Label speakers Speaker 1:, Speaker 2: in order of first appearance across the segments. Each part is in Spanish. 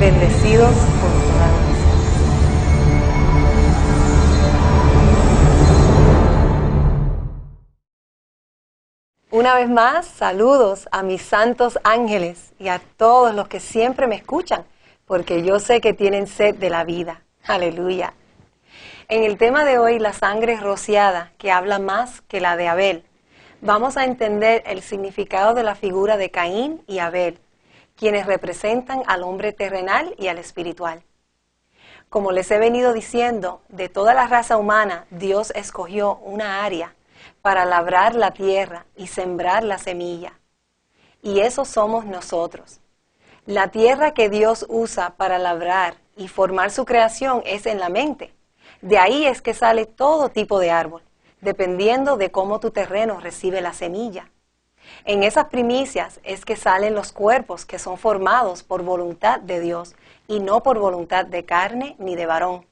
Speaker 1: bendecidos por toda la nación. Una vez más, saludos a mis santos ángeles y a todos los que siempre me escuchan, porque yo sé que tienen sed de la vida. Aleluya. En el tema de hoy, la sangre rociada, que habla más que la de Abel, vamos a entender el significado de la figura de Caín y Abel, quienes representan al hombre terrenal y al espiritual. Como les he venido diciendo, de toda la raza humana, Dios escogió una área para labrar la tierra y sembrar la semilla. Y eso somos nosotros. La tierra que Dios usa para labrar y formar su creación es en la mente. De ahí es que sale todo tipo de árbol, dependiendo de cómo tu terreno recibe la semilla. En esas primicias es que salen los cuerpos que son formados por voluntad de Dios y no por voluntad de carne ni de varón.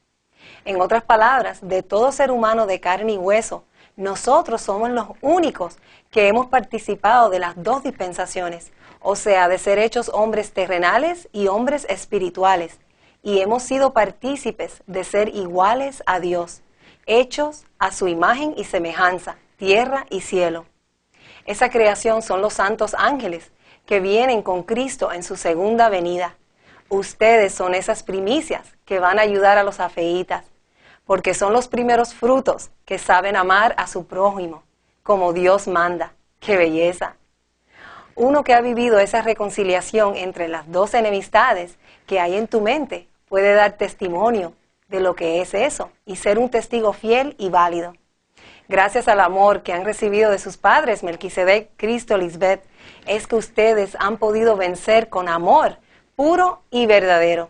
Speaker 1: En otras palabras, de todo ser humano de carne y hueso, nosotros somos los únicos que hemos participado de las dos dispensaciones, o sea, de ser hechos hombres terrenales y hombres espirituales, y hemos sido partícipes de ser iguales a Dios, hechos a su imagen y semejanza, tierra y cielo. Esa creación son los santos ángeles que vienen con Cristo en su segunda venida. Ustedes son esas primicias que van a ayudar a los afeitas, porque son los primeros frutos que saben amar a su prójimo, como Dios manda. ¡Qué belleza! Uno que ha vivido esa reconciliación entre las dos enemistades que hay en tu mente puede dar testimonio de lo que es eso y ser un testigo fiel y válido. Gracias al amor que han recibido de sus padres, Melquisedec, Cristo, Lisbeth, es que ustedes han podido vencer con amor puro y verdadero.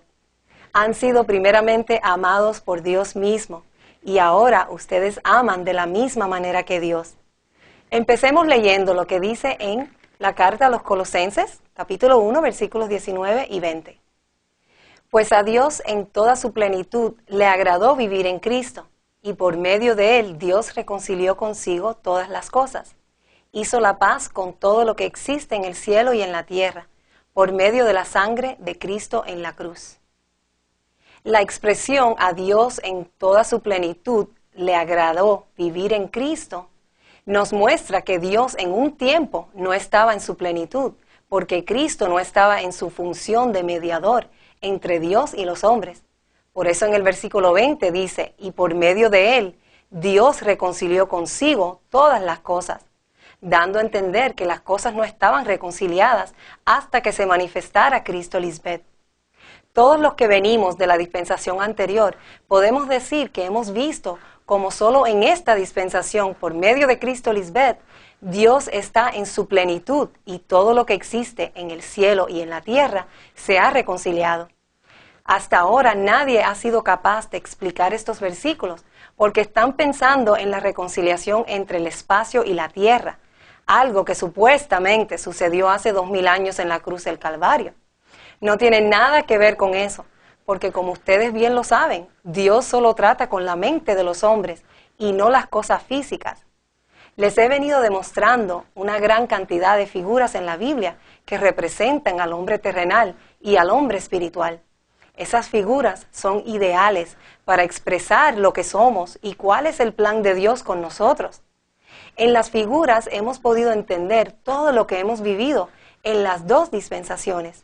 Speaker 1: Han sido primeramente amados por Dios mismo y ahora ustedes aman de la misma manera que Dios. Empecemos leyendo lo que dice en la carta a los Colosenses, capítulo 1, versículos 19 y 20. Pues a Dios en toda su plenitud le agradó vivir en Cristo, y por medio de él Dios reconcilió consigo todas las cosas. Hizo la paz con todo lo que existe en el cielo y en la tierra, por medio de la sangre de Cristo en la cruz. La expresión a Dios en toda su plenitud le agradó vivir en Cristo nos muestra que Dios en un tiempo no estaba en su plenitud, porque Cristo no estaba en su función de mediador entre Dios y los hombres. Por eso en el versículo 20 dice, y por medio de él, Dios reconcilió consigo todas las cosas, dando a entender que las cosas no estaban reconciliadas hasta que se manifestara Cristo Lisbeth. Todos los que venimos de la dispensación anterior podemos decir que hemos visto como solo en esta dispensación, por medio de Cristo Lisbeth, Dios está en su plenitud y todo lo que existe en el cielo y en la tierra se ha reconciliado. Hasta ahora nadie ha sido capaz de explicar estos versículos porque están pensando en la reconciliación entre el espacio y la tierra, algo que supuestamente sucedió hace 2000 años en la cruz del Calvario. No tiene nada que ver con eso, porque como ustedes bien lo saben, Dios solo trata con la mente de los hombres y no las cosas físicas. Les he venido demostrando una gran cantidad de figuras en la Biblia que representan al hombre terrenal y al hombre espiritual. Esas figuras son ideales para expresar lo que somos y cuál es el plan de Dios con nosotros. En las figuras hemos podido entender todo lo que hemos vivido en las dos dispensaciones.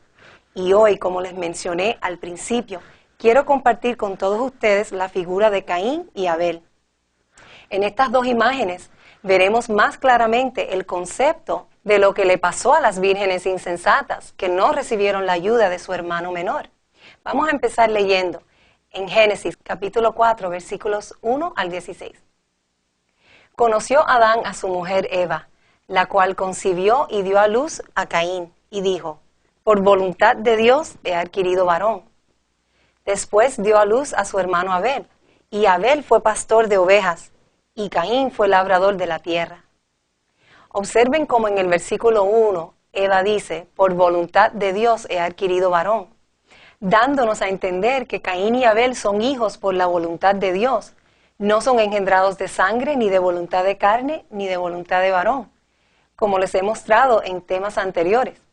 Speaker 1: Y hoy, como les mencioné al principio, quiero compartir con todos ustedes la figura de Caín y Abel. En estas dos imágenes veremos más claramente el concepto de lo que le pasó a las vírgenes insensatas que no recibieron la ayuda de su hermano menor. Vamos a empezar leyendo en Génesis capítulo 4, versículos 1 al 16. Conoció Adán a su mujer Eva, la cual concibió y dio a luz a Caín, y dijo, por voluntad de Dios he adquirido varón. Después dio a luz a su hermano Abel, y Abel fue pastor de ovejas, y Caín fue labrador de la tierra. Observen cómo en el versículo 1, Eva dice, por voluntad de Dios he adquirido varón, dándonos a entender que Caín y Abel son hijos por la voluntad de Dios, no son engendrados de sangre, ni de voluntad de carne, ni de voluntad de varón, como les he mostrado en temas anteriores.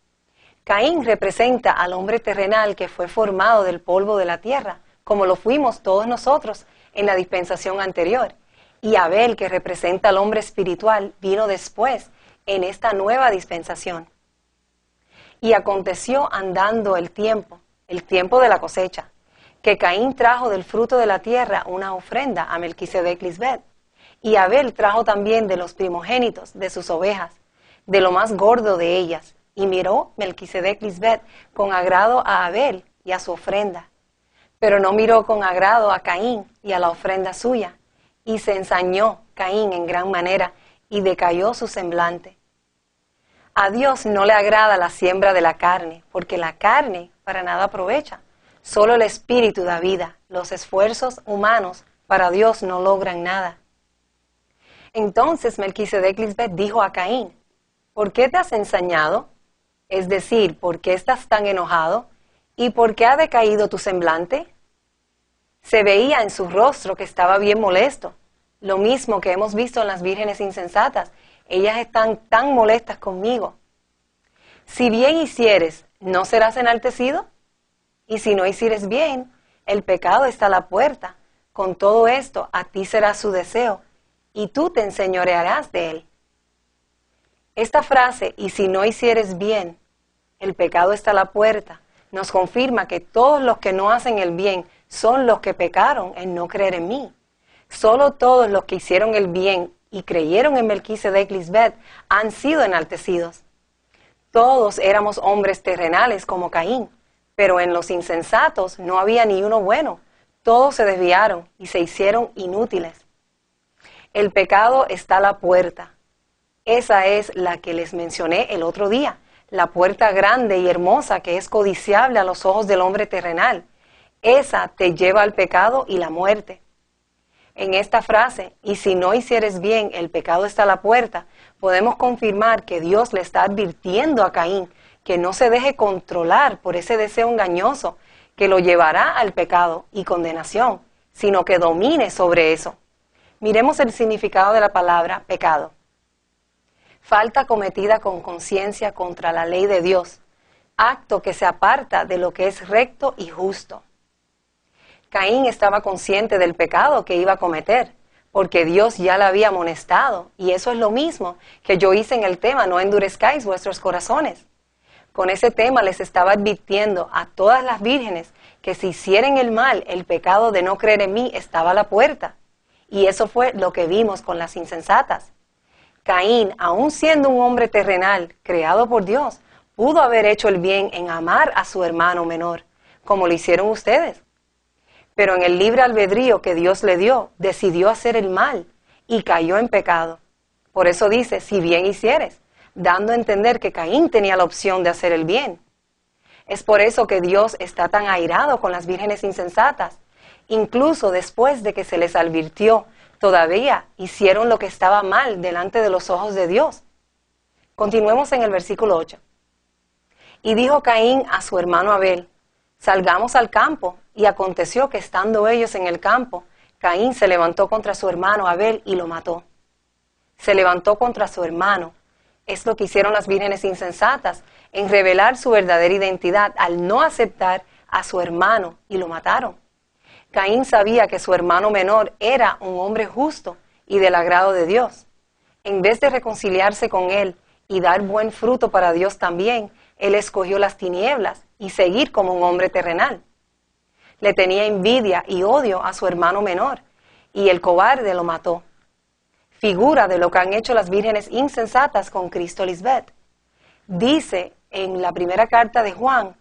Speaker 1: Caín representa al hombre terrenal que fue formado del polvo de la tierra, como lo fuimos todos nosotros en la dispensación anterior. Y Abel, que representa al hombre espiritual, vino después en esta nueva dispensación. Y aconteció andando el tiempo de la cosecha, que Caín trajo del fruto de la tierra una ofrenda a Melquisedec Lisbet. Y Abel trajo también de los primogénitos de sus ovejas, de lo más gordo de ellas. Y miró Melquisedec Lisbet con agrado a Abel y a su ofrenda. Pero no miró con agrado a Caín y a la ofrenda suya. Y se ensañó Caín en gran manera y decayó su semblante. A Dios no le agrada la siembra de la carne, porque la carne para nada aprovecha. Solo el Espíritu da vida. Los esfuerzos humanos para Dios no logran nada. Entonces Melquisedec Lisbet dijo a Caín: ¿por qué te has ensañado? Es decir, ¿por qué estás tan enojado? ¿Y por qué ha decaído tu semblante? Se veía en su rostro que estaba bien molesto. Lo mismo que hemos visto en las vírgenes insensatas. Ellas están tan molestas conmigo. Si bien hicieres, ¿no serás enaltecido? Y si no hicieres bien, el pecado está a la puerta. Con todo esto, a ti será su deseo, y tú te enseñorearás de él. Esta frase, y si no hicieres bien, el pecado está a la puerta, nos confirma que todos los que no hacen el bien son los que pecaron en no creer en mí. Solo todos los que hicieron el bien y creyeron en Melquisedec Lisbet han sido enaltecidos. Todos éramos hombres terrenales como Caín, pero en los insensatos no había ni uno bueno. Todos se desviaron y se hicieron inútiles. El pecado está a la puerta. Esa es la que les mencioné el otro día, la puerta grande y hermosa que es codiciable a los ojos del hombre terrenal. Esa te lleva al pecado y la muerte. En esta frase, y si no hicieres bien, el pecado está a la puerta, podemos confirmar que Dios le está advirtiendo a Caín que no se deje controlar por ese deseo engañoso que lo llevará al pecado y condenación, sino que domine sobre eso. Miremos el significado de la palabra pecado. Falta cometida con conciencia contra la ley de Dios, acto que se aparta de lo que es recto y justo. Caín estaba consciente del pecado que iba a cometer, porque Dios ya le había amonestado, y eso es lo mismo que yo hice en el tema, no endurezcáis vuestros corazones. Con ese tema les estaba advirtiendo a todas las vírgenes que si hicieren el mal, el pecado de no creer en mí estaba a la puerta. Y eso fue lo que vimos con las insensatas. Caín, aun siendo un hombre terrenal, creado por Dios, pudo haber hecho el bien en amar a su hermano menor, como lo hicieron ustedes. Pero en el libre albedrío que Dios le dio, decidió hacer el mal y cayó en pecado. Por eso dice, si bien hicieres, dando a entender que Caín tenía la opción de hacer el bien. Es por eso que Dios está tan airado con las vírgenes insensatas. Incluso después de que se les advirtió, todavía hicieron lo que estaba mal delante de los ojos de Dios. Continuemos en el versículo 8. Y dijo Caín a su hermano Abel: salgamos al campo. Y aconteció que estando ellos en el campo, Caín se levantó contra su hermano Abel y lo mató. Se levantó contra su hermano. Es lo que hicieron las vírgenes insensatas, en revelar su verdadera identidad al no aceptar a su hermano y lo mataron. Caín sabía que su hermano menor era un hombre justo y del agrado de Dios. En vez de reconciliarse con él y dar buen fruto para Dios también, él escogió las tinieblas y seguir como un hombre terrenal. Le tenía envidia y odio a su hermano menor, y el cobarde lo mató. Figura de lo que han hecho las vírgenes insensatas con Cristo Lisbet. Dice en la primera carta de Juan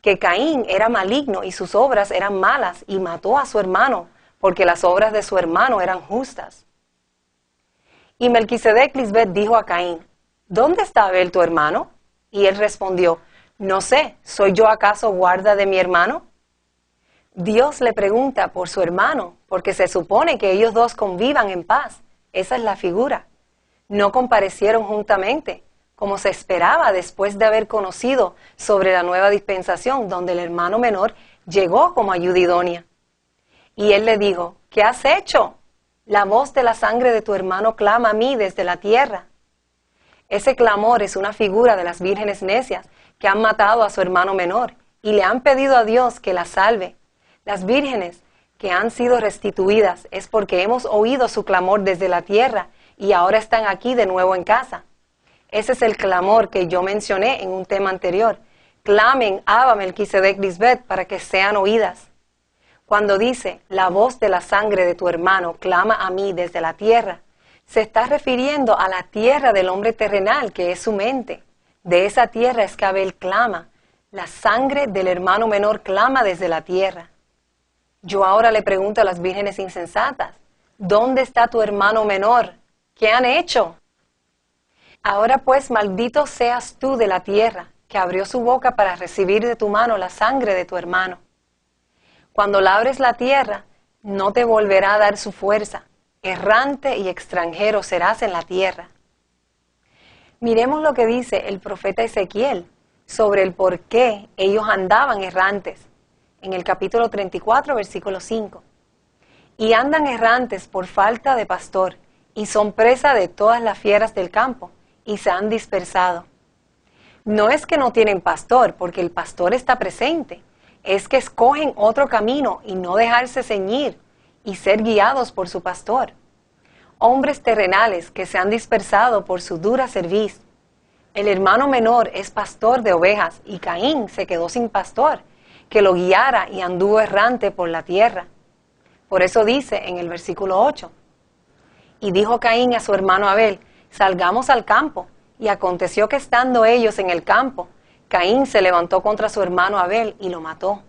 Speaker 1: que Caín era maligno y sus obras eran malas y mató a su hermano, porque las obras de su hermano eran justas. Y Melquisedec Lisbet dijo a Caín: ¿dónde está Abel tu hermano? Y él respondió: no sé, ¿soy yo acaso guarda de mi hermano? Dios le pregunta por su hermano, porque se supone que ellos dos convivan en paz. Esa es la figura. No comparecieron juntamente, como se esperaba después de haber conocido sobre la nueva dispensación, donde el hermano menor llegó como ayuda idónea. Y él le dijo: ¿qué has hecho? La voz de la sangre de tu hermano clama a mí desde la tierra. Ese clamor es una figura de las vírgenes necias que han matado a su hermano menor y le han pedido a Dios que la salve. Las vírgenes que han sido restituidas es porque hemos oído su clamor desde la tierra y ahora están aquí de nuevo en casa. Ese es el clamor que yo mencioné en un tema anterior. Clamen, Abba Melquisedec Lisbeth, para que sean oídas. Cuando dice, la voz de la sangre de tu hermano clama a mí desde la tierra, se está refiriendo a la tierra del hombre terrenal, que es su mente. De esa tierra es que Abel clama. La sangre del hermano menor clama desde la tierra. Yo ahora le pregunto a las vírgenes insensatas, ¿dónde está tu hermano menor? ¿Qué han hecho? Ahora pues, maldito seas tú de la tierra, que abrió su boca para recibir de tu mano la sangre de tu hermano. Cuando labres la tierra, no te volverá a dar su fuerza. Errante y extranjero serás en la tierra. Miremos lo que dice el profeta Ezequiel sobre el por qué ellos andaban errantes, en el capítulo 34, versículo 5. Y andan errantes por falta de pastor, y son presa de todas las fieras del campo, y se han dispersado. No es que no tienen pastor, porque el pastor está presente, es que escogen otro camino y no dejarse ceñir y ser guiados por su pastor. Hombres terrenales que se han dispersado por su dura cerviz. El hermano menor es pastor de ovejas y Caín se quedó sin pastor, que lo guiara y anduvo errante por la tierra. Por eso dice en el versículo 8, y dijo Caín a su hermano Abel, salgamos al campo. Y aconteció que estando ellos en el campo, Caín se levantó contra su hermano Abel y lo mató.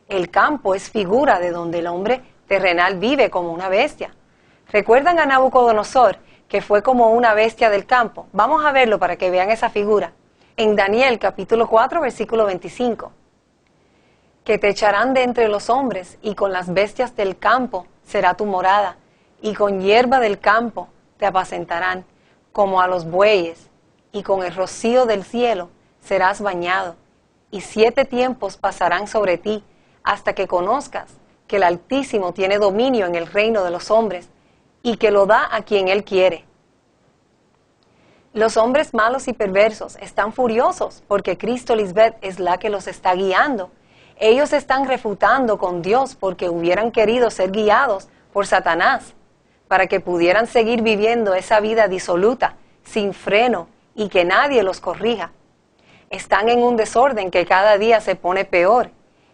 Speaker 1: El campo es figura de donde el hombre terrenal vive como una bestia. ¿Recuerdan a Nabucodonosor, que fue como una bestia del campo? Vamos a verlo para que vean esa figura. En Daniel capítulo 4, versículo 25. Que te echarán de entre los hombres, y con las bestias del campo será tu morada, y con hierba del campo te apacentarán, como a los bueyes, y con el rocío del cielo serás bañado, y 7 tiempos pasarán sobre ti, hasta que conozcas que el Altísimo tiene dominio en el reino de los hombres, y que lo da a quien Él quiere. Los hombres malos y perversos están furiosos porque Cristo Lisbeth es la que los está guiando. Ellos están refutando con Dios porque hubieran querido ser guiados por Satanás, para que pudieran seguir viviendo esa vida disoluta, sin freno, y que nadie los corrija. Están en un desorden que cada día se pone peor,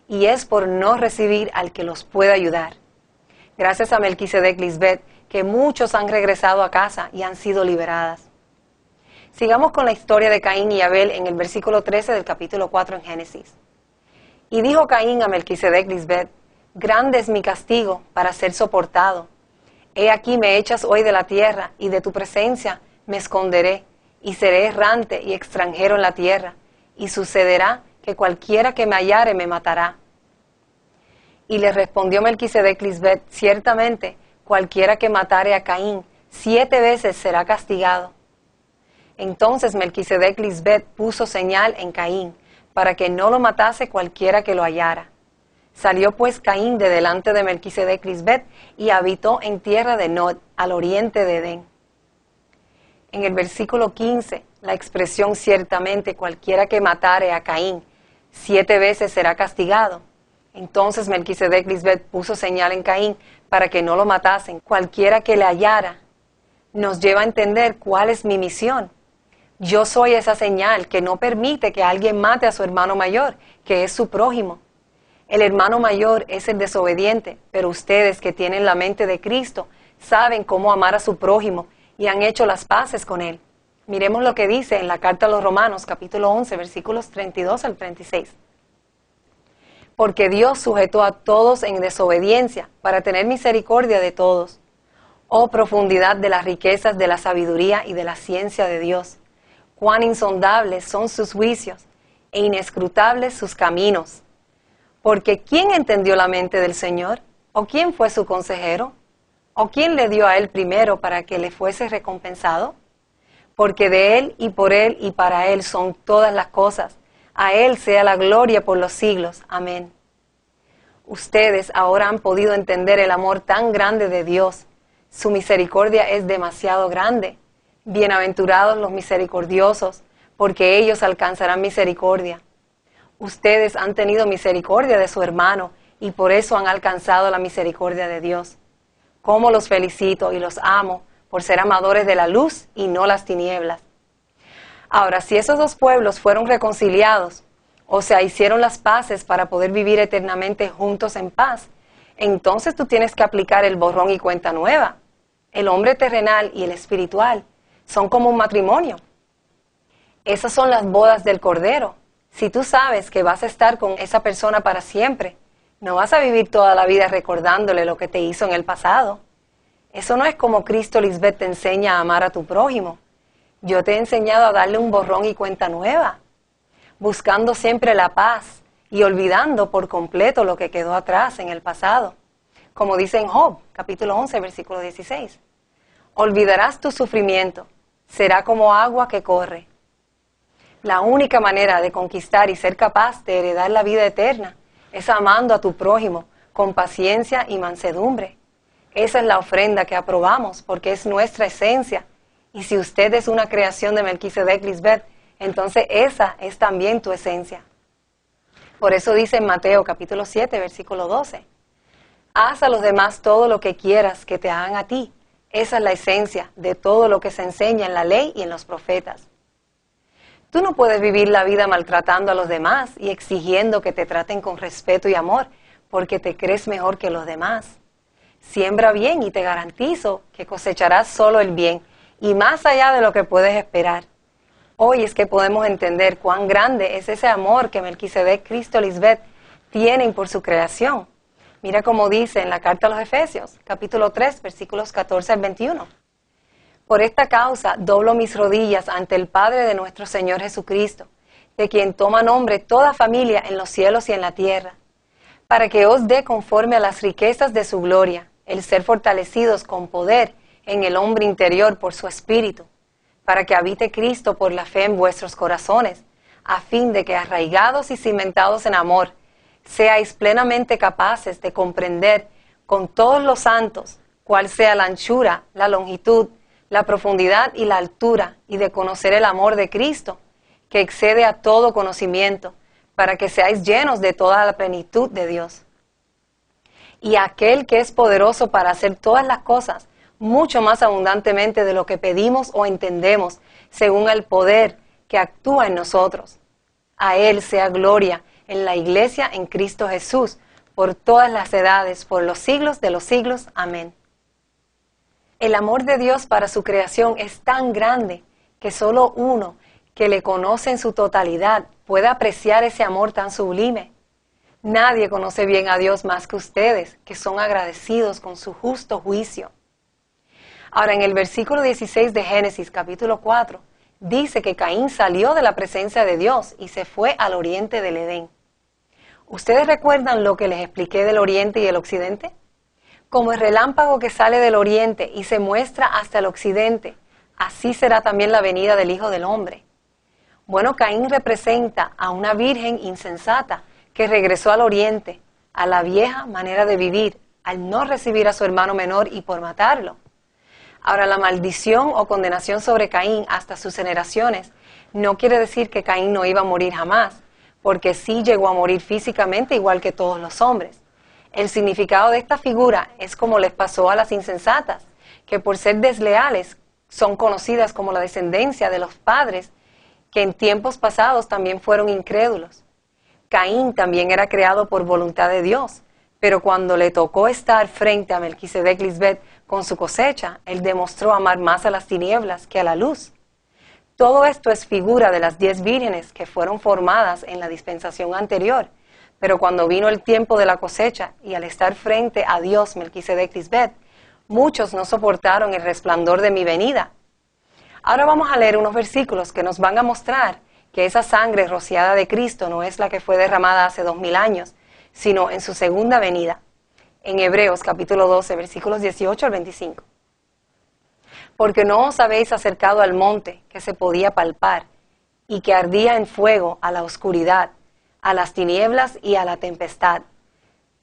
Speaker 1: y es por no recibir al que los pueda ayudar. Gracias a Melquisedec Lisbeth, que muchos han regresado a casa y han sido liberadas. Sigamos con la historia de Caín y Abel en el versículo 13 del capítulo 4 en Génesis. Y dijo Caín a Melquisedec Lisbeth, grande es mi castigo para ser soportado. He aquí me echas hoy de la tierra, y de tu presencia me esconderé, y seré errante y extranjero en la tierra, y sucederá que cualquiera que me hallare me matará. Y le respondió Melquisedec Lisbeth, ciertamente, cualquiera que matare a Caín, 7 veces será castigado. Entonces Melquisedec Lisbeth puso señal en Caín, para que no lo matase cualquiera que lo hallara. Salió pues Caín de delante de Melquisedec Lisbeth, y habitó en tierra de Nod, al oriente de Edén. En el versículo 15, la expresión ciertamente cualquiera que matare a Caín, 7 veces será castigado. Entonces Melquisedec Lisbeth puso señal en Caín para que no lo matasen, cualquiera que le hallara. Nos lleva a entender cuál es mi misión. Yo soy esa señal que no permite que alguien mate a su hermano mayor, que es su prójimo. El hermano mayor es el desobediente, pero ustedes que tienen la mente de Cristo saben cómo amar a su prójimo y han hecho las paces con él. Miremos lo que dice en la carta a los Romanos, capítulo 11, versículos 32 al 36. Porque Dios sujetó a todos en desobediencia para tener misericordia de todos. Oh profundidad de las riquezas de la sabiduría y de la ciencia de Dios. Cuán insondables son sus juicios e inescrutables sus caminos. Porque ¿quién entendió la mente del Señor? ¿O quién fue su consejero? ¿O quién le dio a él primero para que le fuese recompensado? Porque de él y por él y para él son todas las cosas. A él sea la gloria por los siglos. Amén. Ustedes ahora han podido entender el amor tan grande de Dios. Su misericordia es demasiado grande. Bienaventurados los misericordiosos, porque ellos alcanzarán misericordia. Ustedes han tenido misericordia de su hermano y por eso han alcanzado la misericordia de Dios. Cómo los felicito y los amo por ser amadores de la luz y no las tinieblas. Ahora, si esos dos pueblos fueron reconciliados, o sea, hicieron las paces para poder vivir eternamente juntos en paz, entonces tú tienes que aplicar el borrón y cuenta nueva. El hombre terrenal y el espiritual son como un matrimonio. Esas son las bodas del Cordero. Si tú sabes que vas a estar con esa persona para siempre, no vas a vivir toda la vida recordándole lo que te hizo en el pasado. Eso no es como Cristo, Lisbeth, te enseña a amar a tu prójimo. Yo te he enseñado a darle un borrón y cuenta nueva, buscando siempre la paz y olvidando por completo lo que quedó atrás en el pasado. Como dice en Job, capítulo 11, versículo 16. Olvidarás tu sufrimiento, será como agua que corre. La única manera de conquistar y ser capaz de heredar la vida eterna es amando a tu prójimo con paciencia y mansedumbre. Esa es la ofrenda que aprobamos porque es nuestra esencia. Y si usted es una creación de Melquisedec, Lisbeth, entonces esa es también tu esencia. Por eso dice en Mateo capítulo 7, versículo 12. Haz a los demás todo lo que quieras que te hagan a ti. Esa es la esencia de todo lo que se enseña en la ley y en los profetas. Tú no puedes vivir la vida maltratando a los demás y exigiendo que te traten con respeto y amor porque te crees mejor que los demás. Siembra bien y te garantizo que cosecharás solo el bien y más allá de lo que puedes esperar. Hoy es que podemos entender cuán grande es ese amor que Melquisedec, Cristo, Lisbeth tienen por su creación. Mira cómo dice en la carta a los Efesios, capítulo 3, versículos 14 al 21. Por esta causa doblo mis rodillas ante el Padre de nuestro Señor Jesucristo, de quien toma nombre toda familia en los cielos y en la tierra, para que os dé conforme a las riquezas de su gloria, el ser fortalecidos con poder en el hombre interior por su Espíritu, para que habite Cristo por la fe en vuestros corazones, a fin de que arraigados y cimentados en amor, seáis plenamente capaces de comprender con todos los santos cuál sea la anchura, la longitud, la profundidad y la altura, y de conocer el amor de Cristo, que excede a todo conocimiento, para que seáis llenos de toda la plenitud de Dios. Y aquel que es poderoso para hacer todas las cosas, mucho más abundantemente de lo que pedimos o entendemos, según el poder que actúa en nosotros. A Él sea gloria en la Iglesia en Cristo Jesús, por todas las edades, por los siglos de los siglos. Amén. El amor de Dios para su creación es tan grande que solo uno que le conoce en su totalidad puede apreciar ese amor tan sublime. Nadie conoce bien a Dios más que ustedes, que son agradecidos con su justo juicio. Ahora, en el versículo 16 de Génesis, capítulo 4, dice que Caín salió de la presencia de Dios y se fue al oriente del Edén. ¿Ustedes recuerdan lo que les expliqué del oriente y el occidente? Como el relámpago que sale del oriente y se muestra hasta el occidente, así será también la venida del Hijo del Hombre. Bueno, Caín representa a una virgen insensata que regresó al oriente, a la vieja manera de vivir, al no recibir a su hermano menor y por matarlo. Ahora, la maldición o condenación sobre Caín hasta sus generaciones no quiere decir que Caín no iba a morir jamás, porque sí llegó a morir físicamente igual que todos los hombres. El significado de esta figura es como les pasó a las insensatas, que por ser desleales son conocidas como la descendencia de los padres, que en tiempos pasados también fueron incrédulos. Caín también era creado por voluntad de Dios, pero cuando le tocó estar frente a Melquisedec, Lisbeth con su cosecha, él demostró amar más a las tinieblas que a la luz. Todo esto es figura de las 10 vírgenes que fueron formadas en la dispensación anterior, pero cuando vino el tiempo de la cosecha y al estar frente a Dios, Melquisedec, Lisbeth, muchos no soportaron el resplandor de mi venida. Ahora vamos a leer unos versículos que nos van a mostrar que esa sangre rociada de Cristo no es la que fue derramada hace 2000 años, sino en su segunda venida. En Hebreos capítulo 12, versículos 18 al 25. Porque no os habéis acercado al monte que se podía palpar y que ardía en fuego, a la oscuridad, a las tinieblas y a la tempestad,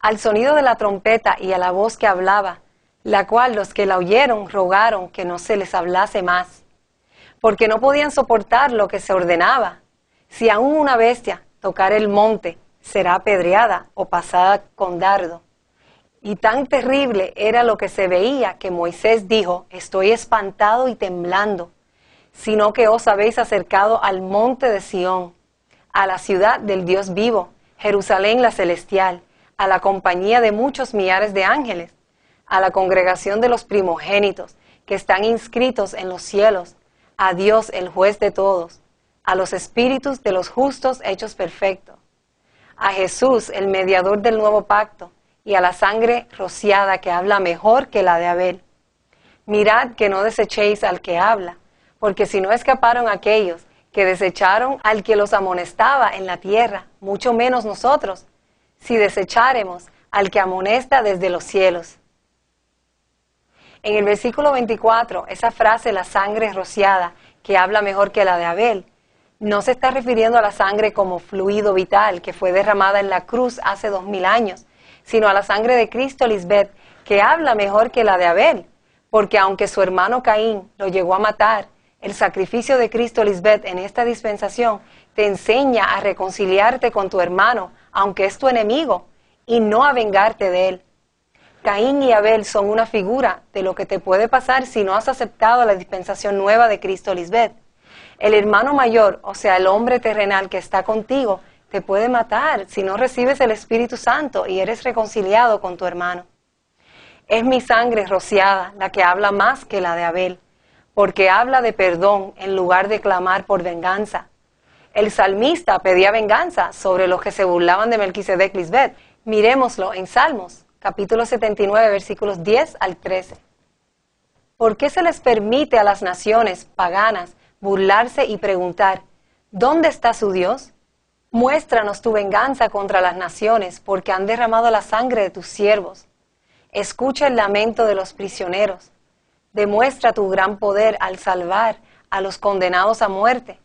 Speaker 1: al sonido de la trompeta y a la voz que hablaba, la cual los que la oyeron rogaron que no se les hablase más. porque no podían soportar lo que se ordenaba. Si aún una bestia tocar el monte, será apedreada o pasada con dardo. Y tan terrible era lo que se veía que Moisés dijo: estoy espantado y temblando, sino que os habéis acercado al monte de Sión, a la ciudad del Dios vivo, Jerusalén la celestial, a la compañía de muchos millares de ángeles, a la congregación de los primogénitos que están inscritos en los cielos, a Dios el juez de todos, a los espíritus de los justos hechos perfectos, a Jesús el mediador del nuevo pacto, y a la sangre rociada que habla mejor que la de Abel. Mirad que no desechéis al que habla, porque si no escaparon aquellos que desecharon al que los amonestaba en la tierra, mucho menos nosotros, si desecháremos al que amonesta desde los cielos. En el versículo 24, esa frase, la sangre rociada, que habla mejor que la de Abel, no se está refiriendo a la sangre como fluido vital que fue derramada en la cruz hace 2000 años, sino a la sangre de Cristo Lisbeth, que habla mejor que la de Abel, porque aunque su hermano Caín lo llegó a matar, el sacrificio de Cristo Lisbeth en esta dispensación te enseña a reconciliarte con tu hermano, aunque es tu enemigo, y no a vengarte de él. Caín y Abel son una figura de lo que te puede pasar si no has aceptado la dispensación nueva de Cristo Lisbeth. El hermano mayor, o sea, el hombre terrenal que está contigo, te puede matar si no recibes el Espíritu Santo y eres reconciliado con tu hermano. Es mi sangre rociada la que habla más que la de Abel, porque habla de perdón en lugar de clamar por venganza. El salmista pedía venganza sobre los que se burlaban de Melquisedec Lisbeth. Miremoslo en Salmos, capítulo 79, versículos 10 al 13. ¿Por qué se les permite a las naciones paganas burlarse y preguntar: ¿dónde está su Dios? Muéstranos tu venganza contra las naciones, porque han derramado la sangre de tus siervos. Escucha el lamento de los prisioneros. Demuestra tu gran poder al salvar a los condenados a muerte.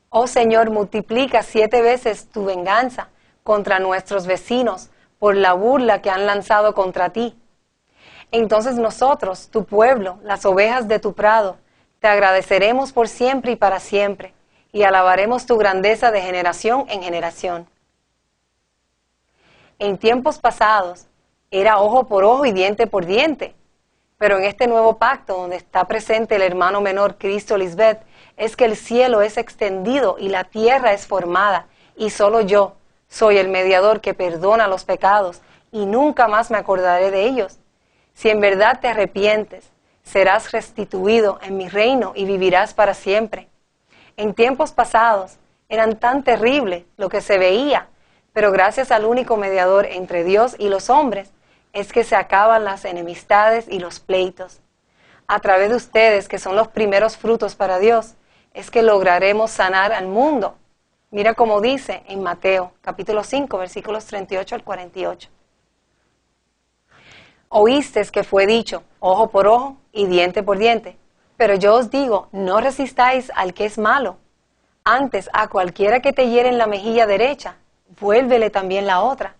Speaker 1: Oh Señor, multiplica 7 veces tu venganza contra nuestros vecinos por la burla que han lanzado contra ti. Entonces nosotros, tu pueblo, las ovejas de tu prado, te agradeceremos por siempre y para siempre, y alabaremos tu grandeza de generación en generación. En tiempos pasados era ojo por ojo y diente por diente, pero en este nuevo pacto donde está presente el hermano menor Cristo Lisbeth, es que el cielo es extendido y la tierra es formada, y solo yo soy el mediador que perdona los pecados y nunca más me acordaré de ellos. Si en verdad te arrepientes, serás restituido en mi reino y vivirás para siempre. En tiempos pasados eran tan terrible lo que se veía, pero gracias al único mediador entre Dios y los hombres, es que se acaban las enemistades y los pleitos. A través de ustedes, que son los primeros frutos para Dios, es que lograremos sanar al mundo. Mira cómo dice en Mateo, capítulo 5, versículos 38 al 48. Oísteis que fue dicho, ojo por ojo y diente por diente. Pero yo os digo, no resistáis al que es malo. Antes, a cualquiera que te hiere en la mejilla derecha, vuélvele también la otra.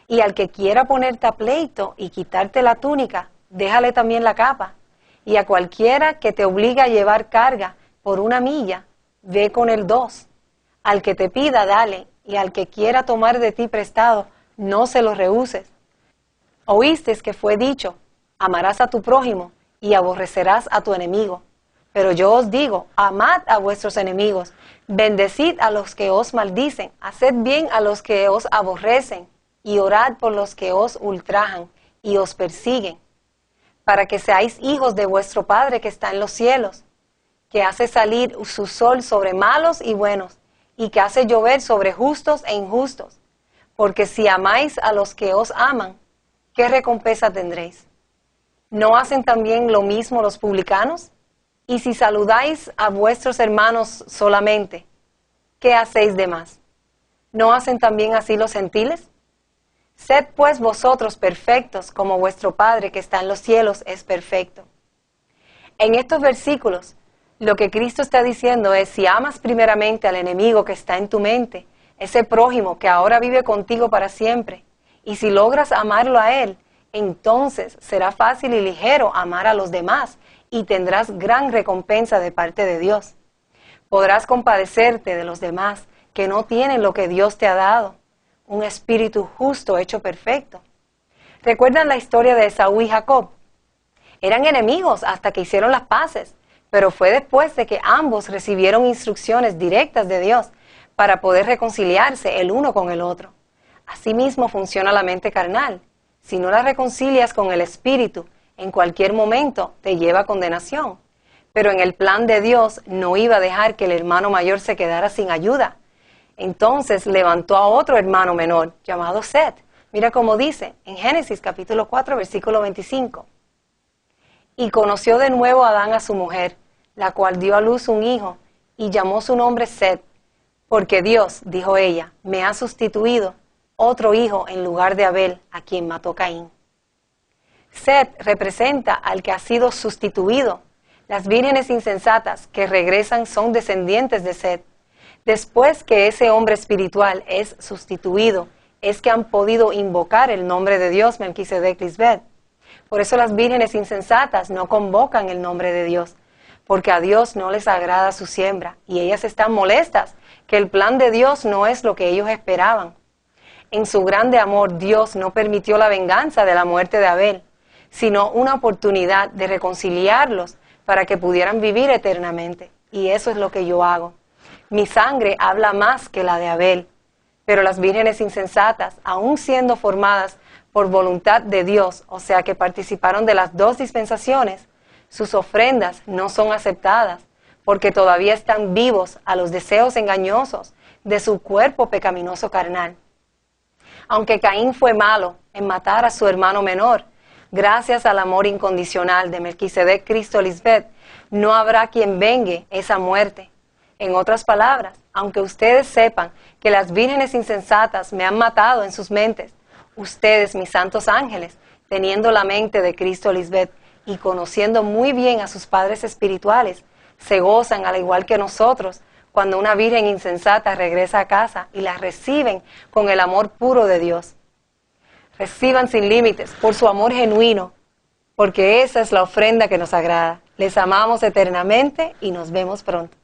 Speaker 1: Y al que quiera ponerte a pleito y quitarte la túnica, déjale también la capa. Y a cualquiera que te obligue a llevar carga por 1 milla, ve con él 2. Al que te pida, dale, y al que quiera tomar de ti prestado, no se lo rehuses. Oísteis que fue dicho, amarás a tu prójimo y aborrecerás a tu enemigo. Pero yo os digo, amad a vuestros enemigos, bendecid a los que os maldicen, haced bien a los que os aborrecen, y orad por los que os ultrajan y os persiguen, para que seáis hijos de vuestro Padre que está en los cielos, que hace salir su sol sobre malos y buenos, y que hace llover sobre justos e injustos. Porque si amáis a los que os aman, ¿qué recompensa tendréis? ¿No hacen también lo mismo los publicanos? Y si saludáis a vuestros hermanos solamente, ¿qué hacéis de más? ¿No hacen también así los gentiles? Sed pues vosotros perfectos, como vuestro Padre que está en los cielos es perfecto. En estos versículos, lo que Cristo está diciendo es: si amas primeramente al enemigo que está en tu mente, ese prójimo que ahora vive contigo para siempre, y si logras amarlo a él, entonces será fácil y ligero amar a los demás, y tendrás gran recompensa de parte de Dios. Podrás compadecerte de los demás que no tienen lo que Dios te ha dado, un espíritu justo hecho perfecto. ¿Recuerdan la historia de Esaú y Jacob? Eran enemigos hasta que hicieron las paces, pero fue después de que ambos recibieron instrucciones directas de Dios para poder reconciliarse el uno con el otro. Asimismo funciona la mente carnal. Si no la reconcilias con el espíritu, en cualquier momento te lleva a condenación. Pero en el plan de Dios no iba a dejar que el hermano mayor se quedara sin ayuda. Entonces levantó a otro hermano menor, llamado Set. Mira cómo dice en Génesis capítulo 4, versículo 25. Y conoció de nuevo Adán a su mujer, la cual dio a luz un hijo, y llamó su nombre Set, porque Dios, dijo ella, me ha sustituido otro hijo en lugar de Abel, a quien mató Caín. Set representa al que ha sido sustituido. Las vírgenes insensatas que regresan son descendientes de Set. Después que ese hombre espiritual es sustituido, es que han podido invocar el nombre de Dios, Melquisedec Lisbeth. Por eso las vírgenes insensatas no convocan el nombre de Dios, porque a Dios no les agrada su siembra, y ellas están molestas, que el plan de Dios no es lo que ellos esperaban. En su grande amor, Dios no permitió la venganza de la muerte de Abel, sino una oportunidad de reconciliarlos para que pudieran vivir eternamente. Y eso es lo que yo hago. Mi sangre habla más que la de Abel, pero las vírgenes insensatas, aún siendo formadas por voluntad de Dios, o sea que participaron de las dos dispensaciones, sus ofrendas no son aceptadas, porque todavía están vivos a los deseos engañosos de su cuerpo pecaminoso carnal. Aunque Caín fue malo en matar a su hermano menor, gracias al amor incondicional de Melquisedec Cristo Lisbeth, no habrá quien vengue esa muerte. En otras palabras, aunque ustedes sepan que las vírgenes insensatas me han matado en sus mentes, ustedes, mis santos ángeles, teniendo la mente de Cristo Lisbeth y conociendo muy bien a sus padres espirituales, se gozan al igual que nosotros cuando una virgen insensata regresa a casa y la reciben con el amor puro de Dios. Reciban sin límites por su amor genuino, porque esa es la ofrenda que nos agrada. Les amamos eternamente y nos vemos pronto.